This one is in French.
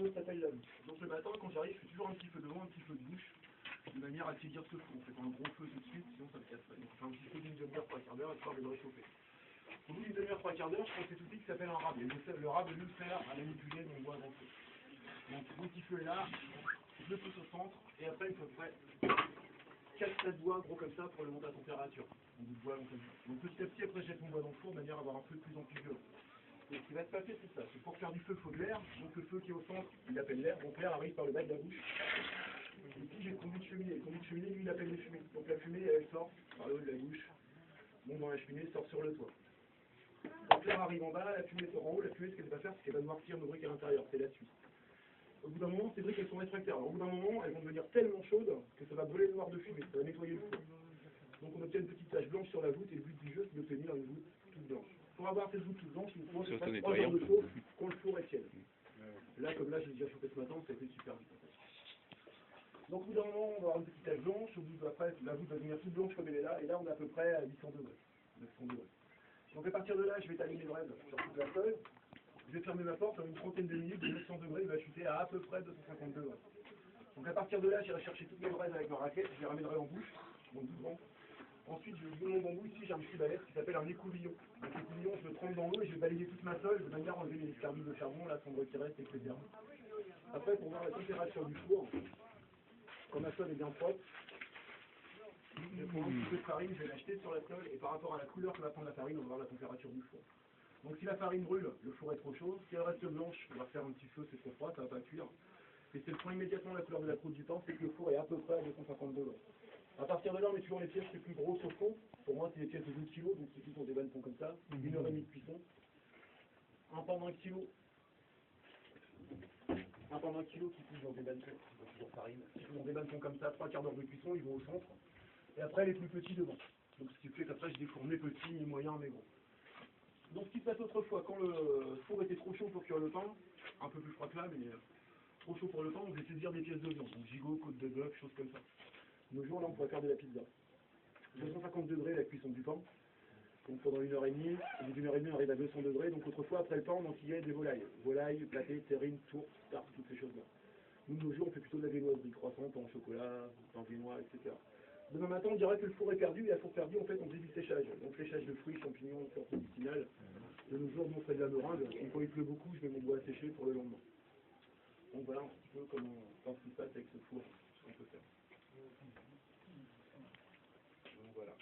chose s'appelle la bouche. Donc le matin, quand j'arrive, je fais toujours un petit feu devant, un petit feu de bouche, de manière à saisir ce four. On fait pas un gros feu tout de suite, sinon ça me casserait. Donc on fait un petit feu d'une demi-heure, 3/4 d'heure, histoire de le réchauffer. Au bout d'une demi-heure, 3/4 d'heure, je prends cet outil qui s'appelle un rab. Et le rab est lui faire à manipuler mon bois dans le feu. Donc mon petit feu est là, je le pousse au centre, et après il faut à peu près 4-7 bois gros comme ça pour le monter à température. Donc du bois long comme ça. Donc petit à petit, après je jette mon bois dans le four de manière à avoir un feu de plus en plus violent. Et ce qui va se passer, c'est ça. C'est pour faire du feu, il faut de l'air. Donc le feu qui est au centre, il appelle l'air. Donc l'air arrive par le bas de la bouche. Et puis j'ai le conduit de cheminée. Le conduit de cheminée, lui, il appelle les fumées. Donc la fumée, elle sort par le haut de la bouche. Monte dans la cheminée, sort sur le toit. Donc l'air arrive en bas, la fumée sort en haut. La fumée, ce qu'elle va faire, c'est qu'elle va noircir nos briques à l'intérieur. C'est la suite. Au bout d'un moment, ces briques, elles sont réfractaires. Alors, au bout d'un moment, elles vont devenir tellement chaudes que ça va brûler le noir de fumée. Ça va nettoyer le four. Donc on obtient une petite tache blanche sur la voûte. Et le but du jeu, c'est d'obtenir une voûte toute blanche. Pour avoir cette voûte toute blanche, il faut 3 heures de chauffe quand le four est tiède. Là, comme là, j'ai déjà chauffé ce matin, ça a été super vite. Donc au bout d'un moment, on va avoir une petite tache blanche. Au bout après, la voûte va devenir toute blanche comme elle est là. Et là, on est à peu près à 800 degrés. 900 degrés. Donc à partir de là, je vais étaler mes braises sur toute la feuille. Je vais fermer ma porte en une trentaine de minutes, de 900 degrés, il va chuter à peu près 250 degrés. Donc à partir de là, j'irai chercher toutes mes braises avec ma raquette, je les ramènerai en bouche, donc doucement. Ensuite, je vais mon bambou, ici j'ai un petit balai qui s'appelle un écouvillon. Donc l'écouvillon, je le trempe dans l'eau et je vais balayer toute ma feuille de manière à enlever les scarbilles de charbon, la cendre qui reste, etc. Après, pour voir la température du four, quand ma feuille est bien propre, je prends un petit peu de farine, je vais l'acheter sur la feuille et par rapport à la couleur que va prendre la farine, on va voir la température du four. Donc si la farine brûle, le four est trop chaud. Si elle reste blanche, on va faire un petit feu, c'est trop froid, ça va pas cuire. Et c'est le point immédiatement la couleur de la croûte du pain, c'est que le four est à peu près à 250 degrés. À partir de là, on met toujours les pièces les plus grosses au fond. Pour moi, c'est les pièces de 12 kg, donc ceux qui sont des bannetons comme ça. 1h30 de cuisson. Un pain d'1 kg. Un pain d'1 kg qui pousse dans des bannetons, toujours farine. Qui pousse dans des bannetons comme ça, 3/4 d'heure de cuisson, ils vont au centre. Et après, les plus petits devant. Donc ce qui fait qu'après, je défourne mes petits, mes moyens, mes gros. Donc ce qui se passe autrefois, quand le four était trop chaud pour cuire le pain, un peu plus froid que là, mais trop chaud pour le pain, on faisait saisir des pièces de viande, donc gigot, côte de bœuf, choses comme ça. Nos jours, là, on pourrait faire de la pizza. 250 degrés la cuisson du pain, donc pendant 1h30, au bout d'1h30, on arrive à 200 degrés, donc autrefois, après le pain, on enquillait des volailles. Volailles, platées, terrines, tourtes, tartes, toutes ces choses-là. Nous, de nos jours, on fait plutôt de la viennoiserie, croissant, pain au chocolat, pain viennois, etc. Demain matin, on dirait que le four est perdu, et à four perdu, en fait, on fait du séchage. Donc séchage de fruits, champignons, sortes médicinales. De nos jours, nous, on fait de la meringue, et quand il pleut beaucoup, je mets mon bois à sécher pour le lendemain. Donc voilà un petit peu comment ce qui se passe avec ce four, ce qu'on peut faire. Donc voilà.